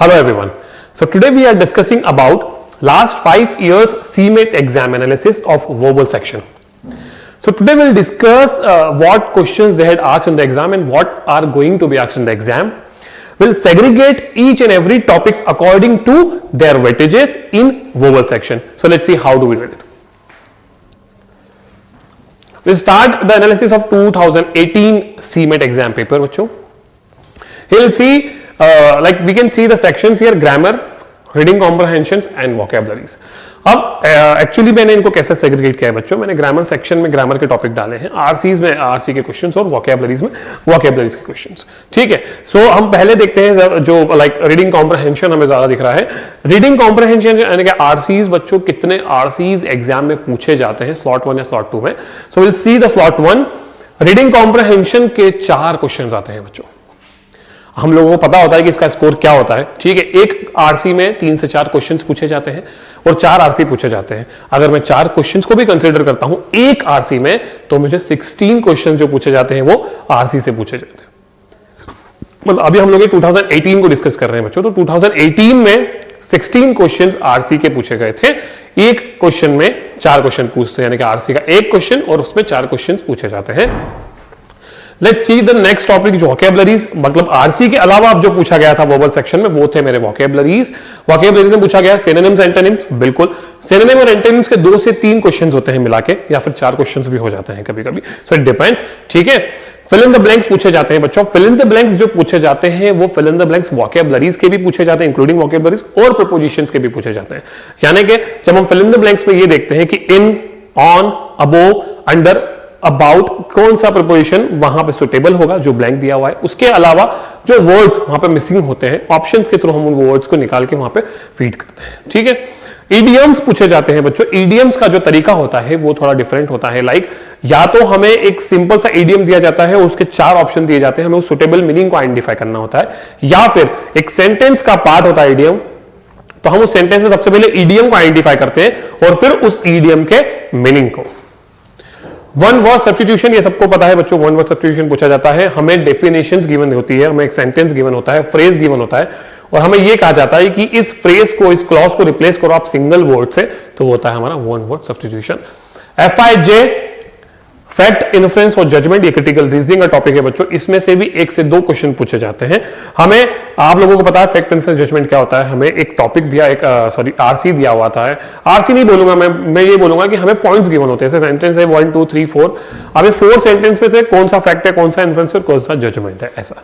Hello everyone. So today we are discussing about last 5 years CMAT exam analysis of verbal section. So today we'll discuss what questions they had asked in the exam and what are going to be asked in the exam. We'll segregate each and every topics according to their weightages in verbal section. So let's see how do we do it. We'll start the analysis of 2018 CMAT exam paper. बच्चों, he'll see like we can see the sections here: grammar, reading comprehensions and vocabularies. अब actually मैंने इनको कैसे segregate किया है बच्चों, मैंने grammar section में ग्रामर के टॉपिक डाले हैं, आरसीज में आरसी के क्वेश्चंस और वोकैबुलरीज में वोकैबुलरीज के क्वेश्चंस. ठीक है, सो हम पहले देखते हैं जो लाइक रीडिंग कॉम्प्रहेंशन हमें ज्यादा दिख रहा है. रीडिंग कॉम्प्रहेंशन यानी कि आरसीज बच्चों कितने आरसीज एग्जाम में पूछे जाते हैं स्लॉट 1 या स्लॉट 2 में. So will see the slot 1. Reading comprehension के 4 क्वेश्चन आते हैं बच्चों. हम लोगों को पता होता है कि इसका स्कोर क्या होता है. ठीक है, एक आरसी में 3 से 4 क्वेश्चंस पूछे जाते हैं और 4 आरसी पूछे जाते हैं. अगर मैं 4 क्वेश्चंस को भी कंसीडर करता हूं एक आरसी में, तो मुझे 16 क्वेश्चन जो पूछे जाते हैं वो आरसी से पूछे जाते हैं. मतलब अभी हम लोग 2018 को डिस्कस कर रहे हैं बच्चों, तो 2018 में 16 क्वेश्चंस आरसी के पूछे गए थे. एक क्वेश्चन में 4 क्वेश्चन पूछते हैं, यानी कि आरसी का एक क्वेश्चन और उसमें 4 क्वेश्चन पूछे जाते हैं. Let's see the next topic, जो वोकैबुलरीज. मतलब आरसी के अलावा अब जो पूछा गया था वर्बल सेक्शन में वो थे मेरे वोकैबुलरीज. वोकैबुलरीज में पूछा गया सिनोनिम्स एंटोनिम्स. बिल्कुल, सिनोनिम और एंटोनिम्स के 2 से 3 क्वेश्चंस होते हैं मिला के, या फिर 4 क्वेश्चंस भी हो जाते हैं कभी कभी. So it depends. ठीक है, फिल इन द ब्लैंक्स पूछे जाते हैं बच्चों. फिल इन द ब्लैंक्स जो पूछे जाते हैं वो fill in the blanks vocabularies के भी पूछे जाते हैं, इंक्लूडिंग वोकैबुलरीज, और प्रीपोजिशंस के भी पूछे जाते हैं. यानी कि जब हम फिल इन द ब्लैंक्स में ये देखते हैं कि इन, ऑन, अबोव, अंडर, अबाउट, कौन सा प्रीपोजिशन वहां पे सुटेबल होगा जो ब्लैंक दिया हुआ है. उसके अलावा जो वर्ड्स वहां पे मिसिंग होते हैं, ऑप्शंस के थ्रू हम उन वर्ड्स को निकाल के वहां पे फीड करते हैं. ठीक है, इडियम्स पूछे जाते हैं बच्चों. इडियम्स का जो तरीका होता है वो थोड़ा डिफरेंट होता है. लाइक या तो हमें एक सिंपल सा इडियम दिया जाता है और उसके 4 ऑप्शन दिए जाते हैं, हमें उस सुटेबल मीनिंग को आइडेंटिफाई करना होता है, या फिर एक सेंटेंस का पार्ट होता है इडियम. तो हम उस सेंटेंस में सबसे पहले इडियम को आइडेंटिफाई करते हैं और फिर उस इडियम के मीनिंग को. वन वर्ड सब्स्टिट्यूशन, ये सबको पता है बच्चों. वन वर्ड सब्स्टिट्यूशन पूछा जाता है. हमें डेफिनेशंस गिवन होती है, हमें एक सेंटेंस गिवन होता है, फ्रेज गिवन होता है, और हमें यह कहा जाता है कि इस फ्रेज को, इस क्लॉज को रिप्लेस करो आप सिंगल वर्ड से, तो वो होता है हमारा one word substitution. FIJ, fact, inference और जजमेंट, ये क्रिटिकल रीजनिंग का टॉपिक है बच्चों. इसमें से भी 1 से 2 क्वेश्चन पूछे जाते हैं. हमें, आप लोगों को पता है फैक्ट, इन्फ्रेंस, जजमेंट क्या होता है. हमें एक टॉपिक दिया, एक आरसी दिया हुआ था. आरसी नहीं बोलूंगा मैं ये बोलूंगा कि हमें पॉइंट्स गिवन होते हैं. सेंटेंस है 1 2 3 4. हमें 4 सेंटेंस में से कौन सा फैक्ट है, कौन सा इन्फ्रेंस है, कौन सा जजमेंट है, ऐसा.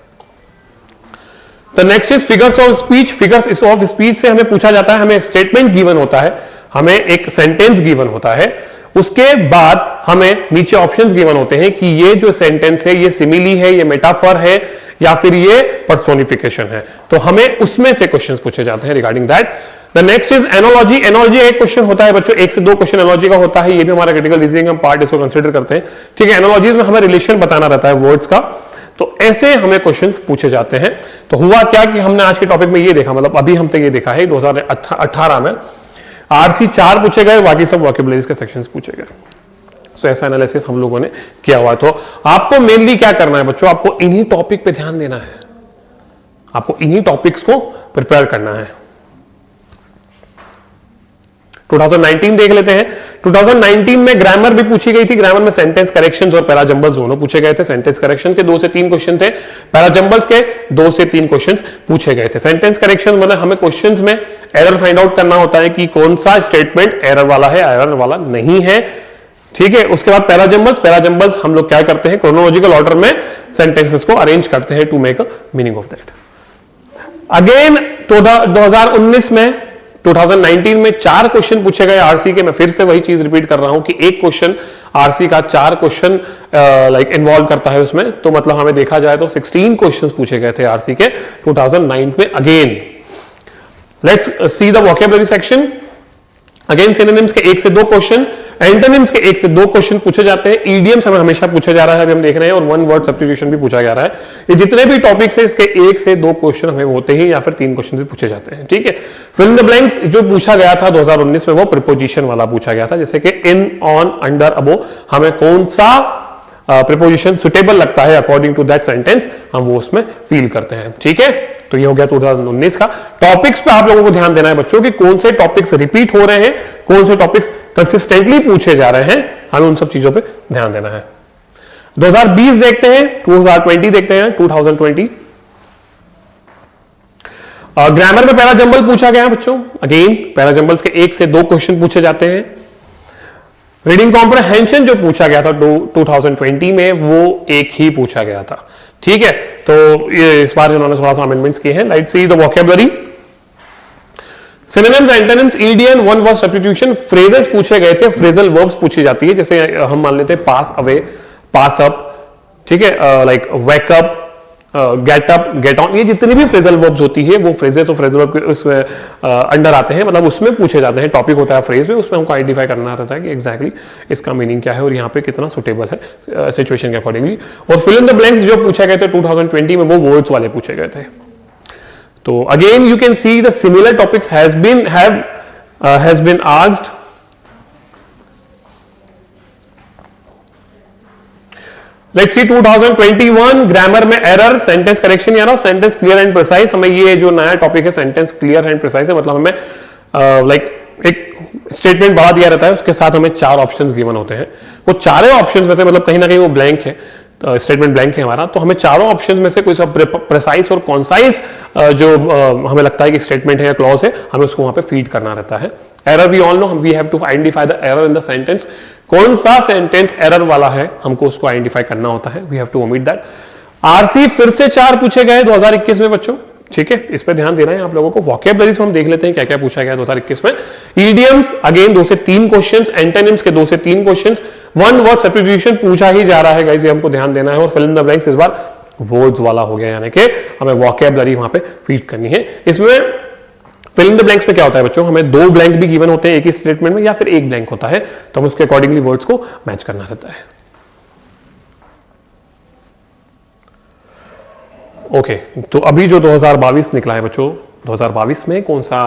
The next is figures of speech. Figures of speech से हमें पूछा जाता है, हमें स्टेटमेंट गिवन होता है, हमें एक सेंटेंस गिवन होता है. उसके बाद हमें नीचे ऑप्शंस गिवन होते हैं कि ये जो सेंटेंस है ये सिमिली है, ये मेटाफर है, या फिर ये पर्सोनिफिकेशन है. तो हमें उसमें से क्वेश्चंस पूछे जाते हैं regarding that. The next is analogy. Analogy एक क्वेश्चन होता है बच्चों, 1 से 2 क्वेश्चन एनोलॉजी का होता है. ये भी हमारा क्रिटिकल रीजनिंग का पार्ट, इसको कंसीडर करते हैं. ठीक है, एनोलॉजीज में हमें रिलेशन बताना रहता है वर्ड्स का. तो ऐसे हमें क्वेश्चंस पूछे जाते हैं. तो हुआ क्या कि हमने आज के टॉपिक में ये देखा, मतलब अभी हम तक ये देखा है 2018 में आरसी 4 पूछे गए, बाकी सब वोकैबुलरीज के सेक्शंस पूछे गए. सो ऐसा एनालिसिस हम लोगों ने किया हुआ है. तो आपको मेनली क्या करना है बच्चों, आपको इन्हीं टॉपिक पे ध्यान देना है, आपको इन्हीं टॉपिक्स को प्रिपेयर करना है. 2019 देख लेते हैं. 2019 में ग्रामर भी पूछी गई थी. ग्रामर में सेंटेंस करेक्शंस और पैराजंबल्स दोनों पूछे गए थे. सेंटेंस करेक्शन के 2 से 3 क्वेश्चन थे, पैराजंबल्स के 2 से 3 क्वेश्चंस पूछे गए थे. सेंटेंस करेक्शन मतलब हमें क्वेश्चंस में एरर फाइंड आउट करना होता है कि कौन सा स्टेटमेंट एरर वाला है, एरर वाला नहीं है. ठीक है, उसके बाद पैराजंबल्स हम लोग क्या करते हैं, क्रोनोलॉजिकल ऑर्डर में सेंटेंसेस को अरेंज करते हैं to make a meaning of that. Again 2019 में 2019 में 4 क्वेश्चन पूछे गए आरसी के. मैं फिर से वही चीज रिपीट कर रहा हूं कि एक क्वेश्चन आरसी का 4 क्वेश्चन लाइक इन्वॉल्व करता है उसमें. तो मतलब हमें देखा जाए तो 16 क्वेश्चन पूछे गए थे आरसी के 2009 में. Again let's see the vocabulary section. Again synonyms के 1 से 2 क्वेश्चन, एंटोनिम्स के 1 से 2 क्वेश्चन पूछे जाते हैं. इडियम्स हमें हमेशा पूछा जा रहा है, अभी हम देख रहे हैं, और वन वर्ड सब्स्टिट्यूशन भी पूछा जा रहा है. ये जितने भी टॉपिक्स है इसके 1 से 2 क्वेश्चन हमें होते हैं, या फिर 3 क्वेश्चन भी पूछे जाते हैं. ठीक है, फिल इन द ब्लैंक्स जो पूछा गया था 2019 में वो प्रीपोजिशन वाला पूछा गया था, जैसे कि इन, ऑन, अंडर, अबोव. हमें कौन सा प्रीपोजिशन सुटेबल लगता है अकॉर्डिंग टू दैट सेंटेंस, हम वो उसमें फील करते हैं. ठीक है, तो ये हो गया 2019 का। टॉपिक्स पे आप लोगों को ध्यान देना है बच्चों कि कौन से टॉपिक्स रिपीट हो रहे हैं, कौन से टॉपिक्स कंसिस्टेंटली पूछे जा रहे हैं, हमें उन सब चीजों पे ध्यान देना है। 2020 देखते हैं, 2020 देखते हैं, 2020 ग्रामर में पैराजंबल पूछा गया है बच्चों। अगेन पैराजंबल्स के 1 से 2 क्वेश्चन पूछे जाते हैं। रीडिंग कॉम्प्रहेंशन जो पूछा गया था 2020 में वो एक ही पूछा गया था, ठीक है। तो ये इस बार इन्होंने थोड़ा सा अमेंडमेंट्स किए हैं। Let's see the vocabulary, synonyms, antonyms, idioms, one word substitution, phrases पूछे गए थे, फ्रेजल वर्ब्स पूछी जाती है, जैसे हम मान लेते हैं पास अवे, पास अप, ठीक है, like wake up, get up, get on, ये जितनी भी फ्रेजल वर्ब्स होती है वो फ्रेजेस और फ्रेजल वर्ब उसमें अंडर आते हैं, मतलब उसमें पूछे जाते हैं। टॉपिक होता है फ्रेज में, उसमें हमको आइडेंटिफाई करना रहता है कि एग्जैक्टली इसका मीनिंग क्या है और यहाँ पे कितना सुटेबल है सिचुएशन के अकॉर्डिंगली। और फिल इन द ब्लैंक्स जो पूछे गए थे 2020 में वो वर्ड्स वाले पूछे गए थे। तो again you can see the similar topics has been asked. Let's see 2021 grammar में एरर, सेंटेंस करेक्शन या सेंटेंस क्लियर एंड प्रिसाइज। हमें ये जो नया टॉपिक है सेंटेंस क्लियर एंड प्रिसाइज है, मतलब हमें लाइक एक स्टेटमेंट बढ़ा दिया रहता है, उसके साथ हमें 4 ऑप्शंस गिवन होते हैं। वो चारों ऑप्शंस में से मतलब कहीं ना कहीं वो ब्लैंक है, स्टेटमेंट ब्लैंक है हमारा, तो हमें चारों ऑप्शंस में से कोई सा प्रिसाइज और कॉन्साइज जो हमें लगता है कि स्टेटमेंट है या क्लॉज है, हमें उसको वहां पे फीड करना रहता है। Error we all know, we have to identify the error in the sentence. कौन सा सेंटेंस एरर वाला है हमको उसको आइडेंटिफाई करना होता है, we have to omit that. RC फिर से 4 पूछे गए 2021 में बच्चों, ठीक है, इस पे ध्यान देना है आप लोगों को। वोकैबुलरीज हम देख लेते हैं क्या क्या पूछा गया 2021 में। ईडियम्स अगेन 2 से 3 क्वेश्चंस, एंटोनिम्स के 2 से 3 क्वेश्चंस, वन वर्ड सब्स्टिट्यूशन पूछा ही जा रहा है गाइस, ये हमको ध्यान देना है। और फिल इन द ब्लैंक्स इस बार वर्ड्स वाला हो गया, यानी कि हमें वोकैबुलरी वहां पे फीड करनी है। इसमें फिल इन द ब्लैंक्स में क्या होता है बच्चों, हमें 2 ब्लैंक भी गिवन होते हैं एक ही स्टेटमेंट में, या फिर 1 ब्लैंक होता है, तो हमें उसके अकॉर्डिंगली वर्ड्स को मैच करना रहता है। ओके तो अभी जो 2022 निकला है बच्चों, 2022 में कौन सा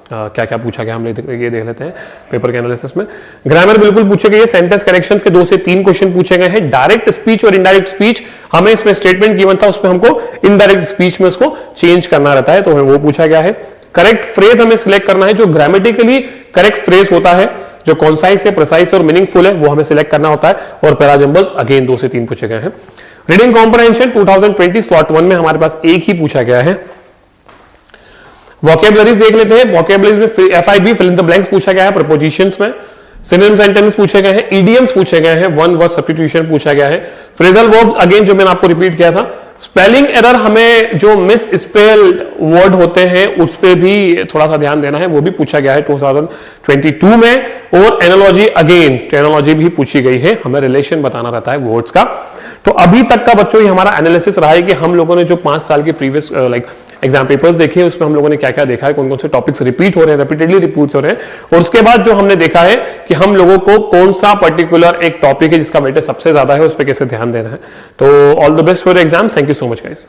क्या क्या पूछा गया हमने ये देख लेते हैं पेपर के एनालिसिस में। ग्रामर बिल्कुल पूछे गए, सेंटेंस करेक्शंस के 2 से 3 क्वेश्चन पूछे गए हैं। डायरेक्ट स्पीच और इनडायरेक्ट स्पीच, हमें इसमें स्टेटमेंट गिवन था, उसमें हमको इनडायरेक्ट स्पीच में उसको चेंज करना रहता है, तो हमें वो पूछा गया है। करेक्ट फ्रेज हमें सिलेक्ट करना है, जो ग्रामेटिकली करेक्ट फ्रेज होता है, जो कॉन्साइज है, प्रिसाइज और मीनिंगफुल है, वो हमें सिलेक्ट करना होता है। और पैराजंबल्स अगेन 2 से 3 पूछे गए हैं। रीडिंग कॉम्प्रहेंशन 2020 स्लॉट 1 में हमारे पास एक ही पूछा गया है। वोकैबुलरीज देख लेते हैं। वोकैबुलरीज में FIB fill in the blanks पूछा गया है, प्रीपोजिशंस में सिनोनिम्स एंटोनिम्स पूछे गए हैं, इडियम्स पूछे गए हैं, वन वर्ड सब्स्टिट्यूशन पूछा गया है। फ्रेजल वर्ब्स अगेन जो मैंने आपको रिपीट किया था। स्पेलिंग एरर, हमें जो मिस स्पेल्ड वर्ड होते हैं उस पर भी थोड़ा सा ध्यान देना है, वो भी पूछा गया है 2022 में। और एनालॉजी अगेन एनालॉजी भी पूछी गई है, हमें रिलेशन बताना रहता है वर्ड्स का। तो अभी तक का बच्चों ये हमारा एनालिसिस रहा है कि हम लोगों ने जो 5 साल के प्रीवियस लाइक एग्जाम पेपर्स देखे हैं, उसमें हम लोगों ने क्या क्या देखा है, कौन कौन से टॉपिक्स रिपीट हो रहे हैं, रिपीटेडली रिपीट हो रहे हैं। और उसके बाद जो हमने देखा है कि हम लोगों को कौन सा पर्टिकुलर एक टॉपिक है जिसका वेटेज सबसे ज्यादा है, उस पर कैसे ध्यान देना है। तो all the best for exam, thank you so much guys.